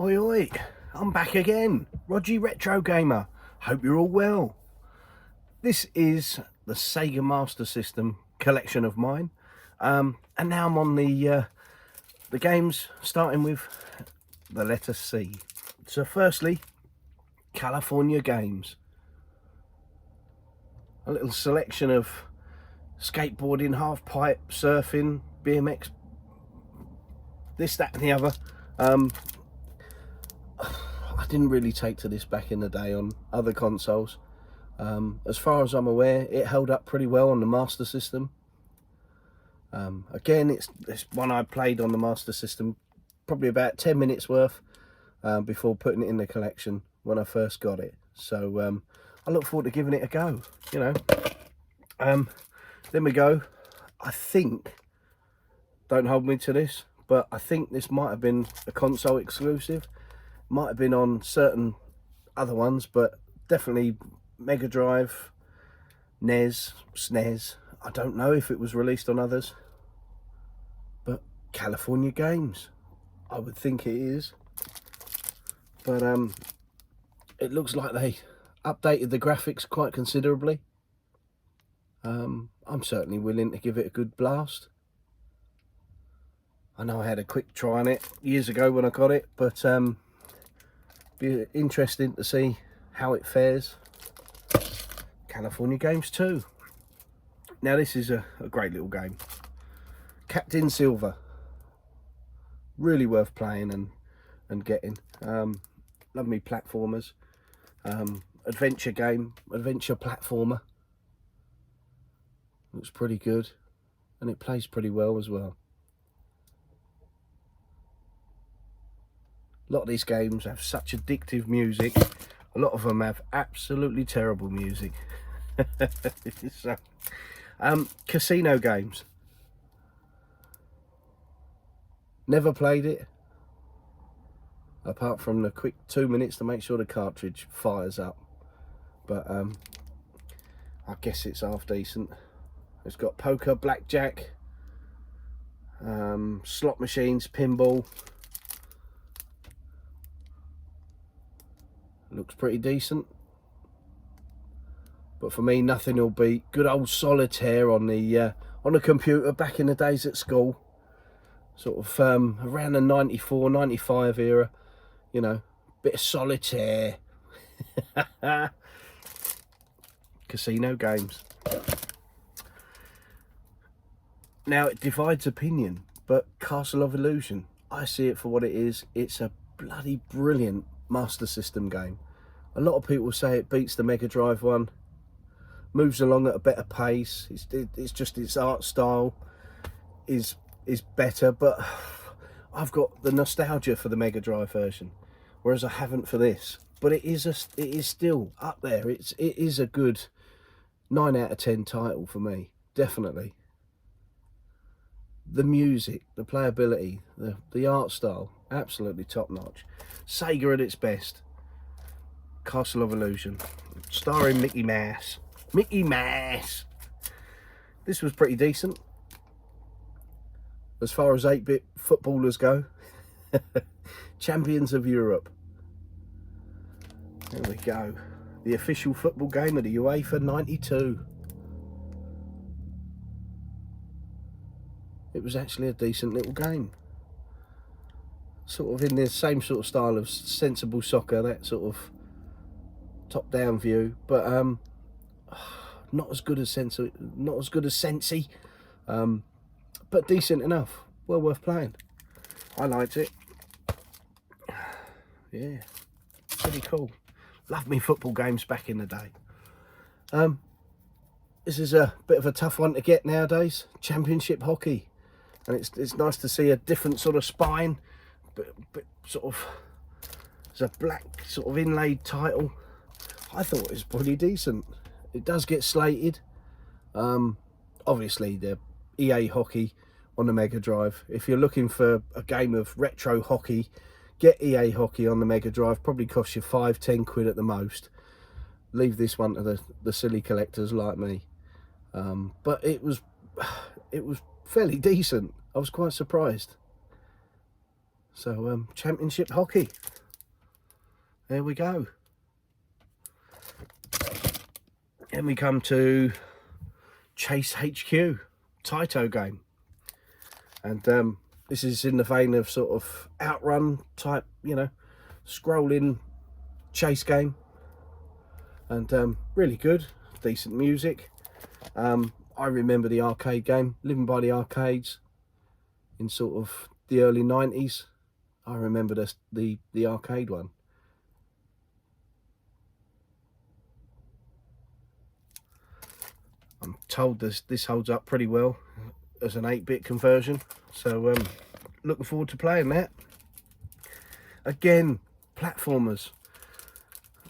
Oi oi, I'm back again, Roger Retro Gamer. Hope you're all well. This is the SEGA Master System collection of mine, and now I'm on the games, starting with the letter C. So firstly, California Games. A little selection of skateboarding, half pipe, surfing, BMX, this, that and the other. I didn't really take to this back in the day on other consoles. As far as I'm aware, it held up pretty well on the Master System. Again, it's one I played on the Master System, probably about 10 minutes worth before putting it in the collection when I first got it. So I look forward to giving it a go, you know. Then we go. I think, don't hold me to this, but I think this might have been a console exclusive. Might have been on certain other ones, but definitely Mega Drive, NES, SNES. I don't know if it was released on others, but California Games, I would think it is. But it looks like they updated the graphics quite considerably. I'm certainly willing to give it a good blast. I know I had a quick try on it years ago when I got it, but be interesting to see how it fares. California Games 2. Now this is a great little game. Captain Silver. Really worth playing and getting. Love me platformers. Adventure game, adventure platformer. Looks pretty good, and it plays pretty well as well. A lot of these games have such addictive music. A lot of them have absolutely terrible music. So, casino games. Never played it, apart from the quick 2 minutes to make sure the cartridge fires up. But I guess it's half decent. It's got poker, blackjack, slot machines, pinball. Looks pretty decent, but for me, nothing will beat good old solitaire on the computer back in the days at school. Sort of around the 94, 95 era, you know, bit of solitaire. Casino games. Now it divides opinion, but Castle of Illusion, I see it for what it is. It's a bloody brilliant Master System game. A lot of people say it beats the Mega Drive one, moves along at a better pace. It's just its art style is better, but I've got the nostalgia for the Mega Drive version, whereas I haven't for this. But it is still up there. It is a good 9 out of 10 title for me, definitely. The music, the playability, the art style, absolutely top notch. SEGA at its best. Castle of Illusion, starring Mickey Mouse. Mickey Mouse. This was pretty decent as far as 8-bit footballers go. Champions of Europe. There we go. The official football game of the UEFA 92. It was actually a decent little game. Sort of in the same sort of style of sensible soccer, that sort of top-down view, but not as good as Sensi, but decent enough. Well worth playing. I liked it. Yeah, pretty cool. Loved me football games back in the day. This is a bit of a tough one to get nowadays. Championship hockey, and it's nice to see a different sort of spine, but sort of, it's a black sort of inlaid title. I thought it was pretty decent. It does get slated. Obviously the EA hockey on the Mega Drive. If you're looking for a game of retro hockey, get EA hockey on the Mega Drive. Probably costs you 5-10 quid at the most. Leave this one to the silly collectors like me. But it was fairly decent. I was quite surprised. So championship hockey, there we go. Then we come to Chase HQ, Taito game. And this is in the vein of sort of outrun type, you know, scrolling chase game. And really good, decent music. I remember the arcade game, living by the arcades in sort of the early 90s. I remember the arcade one. I'm told this holds up pretty well as an 8-bit conversion, so looking forward to playing that. Again, platformers.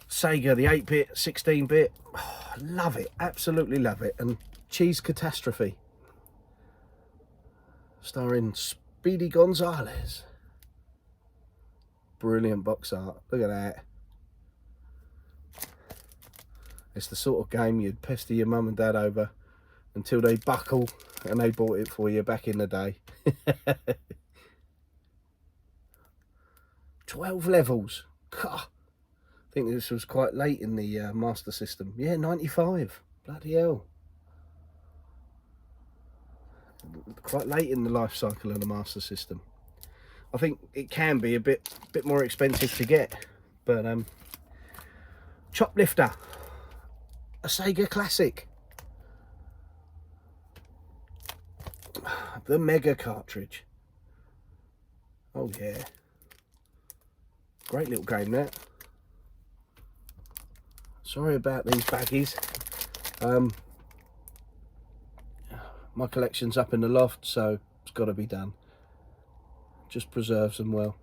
SEGA, the 8-bit, 16-bit, oh, love it, absolutely love it. And Cheese Catastrophe, starring Speedy Gonzales. Brilliant box art, look at that. It's the sort of game you'd pester your mum and dad over until they buckle and they bought it for you back in the day. 12 levels. God, I think this was quite late in the Master System. Yeah, 95. Bloody hell. Quite late in the life cycle of the Master System. I think it can be a bit more expensive to get, but Choplifter, a SEGA classic. The Mega cartridge. Oh yeah. Great little game that. Sorry about these baggies. My collection's up in the loft, so it's got to be done. Just preserves them well.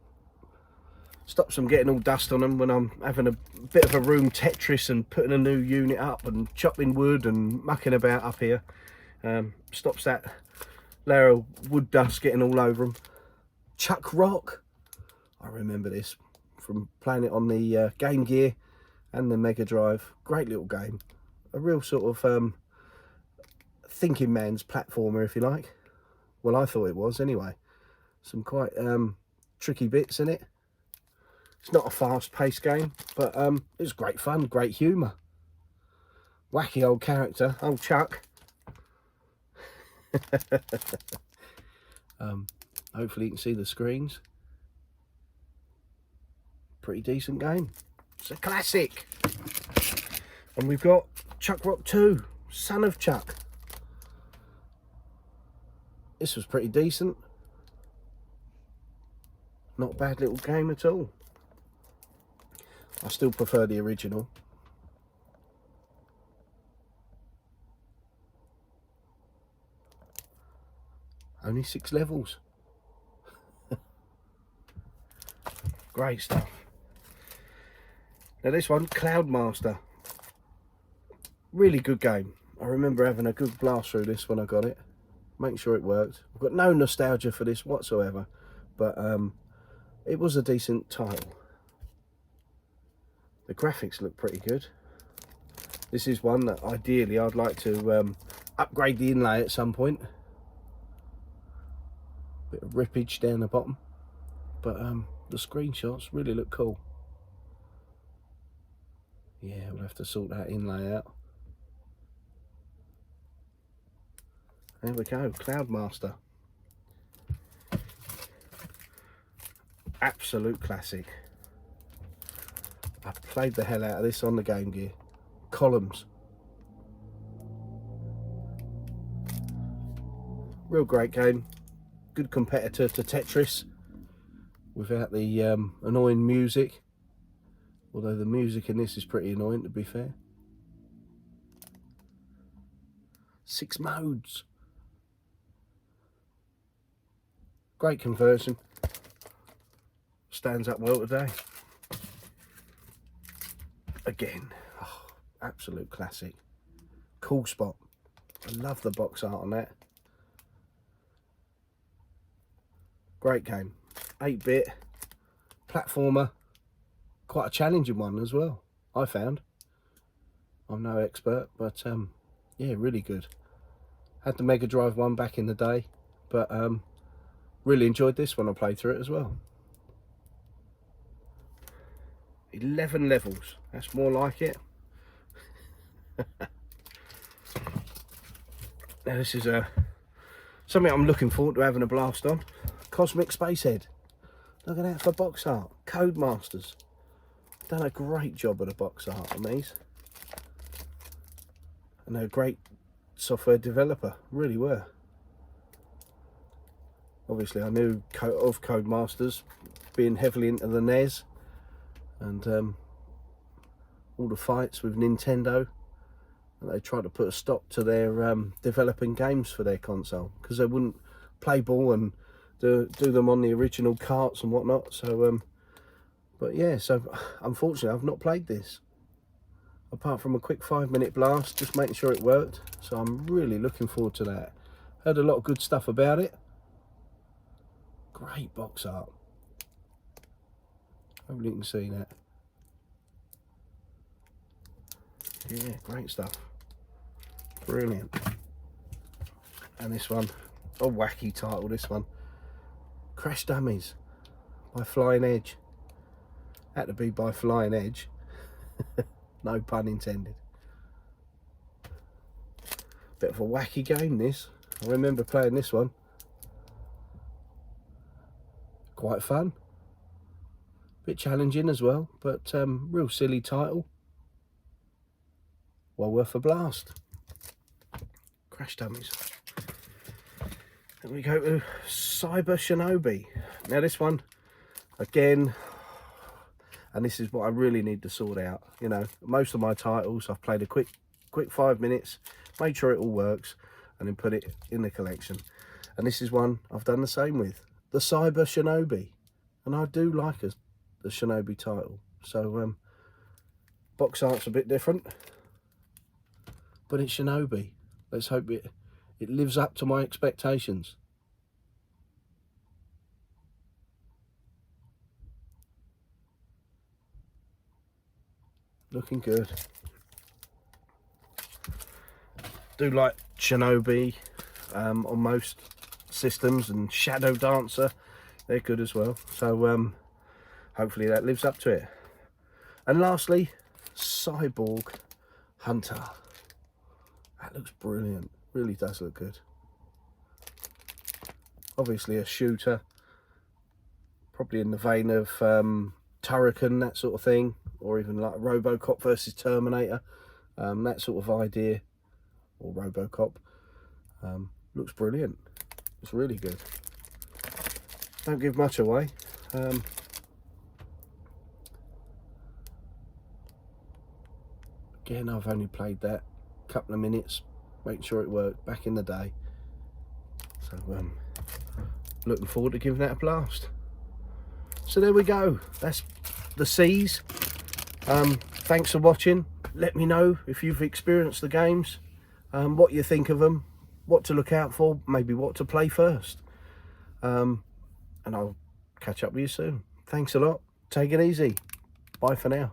Stops them getting all dust on them when I'm having a bit of a room Tetris and putting a new unit up and chopping wood and mucking about up here. Stops that layer of wood dust getting all over them. Chuck Rock. I remember this from playing it on the Game Gear and the Mega Drive. Great little game. A real sort of thinking man's platformer, if you like. Well, I thought it was anyway. Some quite tricky bits in it. It's not a fast-paced game, but it was great fun, great humour. Wacky old character, old Chuck. Hopefully you can see the screens. Pretty decent game. It's a classic. And we've got Chuck Rock 2, Son of Chuck. This was pretty decent. Not a bad little game at all. I still prefer the original. Only 6 levels. Great stuff. Now this one, Cloudmaster. Really good game. I remember having a good blast through this when I got it. Making sure it worked. I've got no nostalgia for this whatsoever. But it was a decent title. The graphics look pretty good. This is one that ideally I'd like to upgrade the inlay at some point. Bit of rippage down the bottom, but the screenshots really look cool. Yeah, we'll have to sort that inlay out. There we go, Cloudmaster. Absolute classic. I played the hell out of this on the Game Gear. Columns. Real great game. Good competitor to Tetris without the annoying music. Although the music in this is pretty annoying, to be fair. 6 modes. Great conversion. Stands up well today. Again, oh, absolute classic. Cool spot. I love the box art on that. Great game. 8-bit platformer. Quite a challenging one as well, I found. I'm no expert, but yeah, really good. Had the Mega Drive one back in the day, but really enjoyed this when I played through it as well. 11 levels. That's more like it. Now this is something I'm looking forward to having a blast on. Cosmic Spacehead. Look at that for box art. Codemasters. Done a great job of the box art on these. And they're a great software developer. Really were. Obviously I knew of Codemasters, being heavily into the NES. And all the fights with Nintendo. And they tried to put a stop to their developing games for their console. Because they wouldn't play ball and do them on the original carts and whatnot. So but yeah, so unfortunately I've not played this apart from a quick 5-minute blast, just making sure it worked. So I'm really looking forward to that. Heard a lot of good stuff about it. Great box art. Hopefully you can see that. Yeah, great stuff. Brilliant. And this one, a wacky title, this one. Crash Dummies by Flying Edge. Had to be by Flying Edge. No pun intended. Bit of a wacky game this. I remember playing this one. Quite fun. Bit challenging as well, but real silly title. Well worth a blast. Crash Dummies. Then we go to Cyber Shinobi. Now this one, again, and this is what I really need to sort out. You know, most of my titles I've played a quick 5 minutes, made sure it all works, and then put it in the collection. And this is one I've done the same with, the Cyber Shinobi, and I do like the Shinobi title. So box art's a bit different, but it's Shinobi. Let's hope it lives up to my expectations. Looking good. Do like Shinobi on most systems, and Shadow Dancer, they're good as well. So hopefully that lives up to it. And lastly, Cyborg Hunter. That looks brilliant. Really does look good. Obviously a shooter, probably in the vein of Turrican, that sort of thing, or even like Robocop versus Terminator, that sort of idea, or Robocop. Looks brilliant. It's really good. Don't give much away. Again, I've only played that a couple of minutes, making sure it worked back in the day. So looking forward to giving that a blast. So there we go. That's the C's. Thanks for watching. Let me know if you've experienced the games, what you think of them, what to look out for, maybe what to play first. And I'll catch up with you soon. Thanks a lot. Take it easy. Bye for now.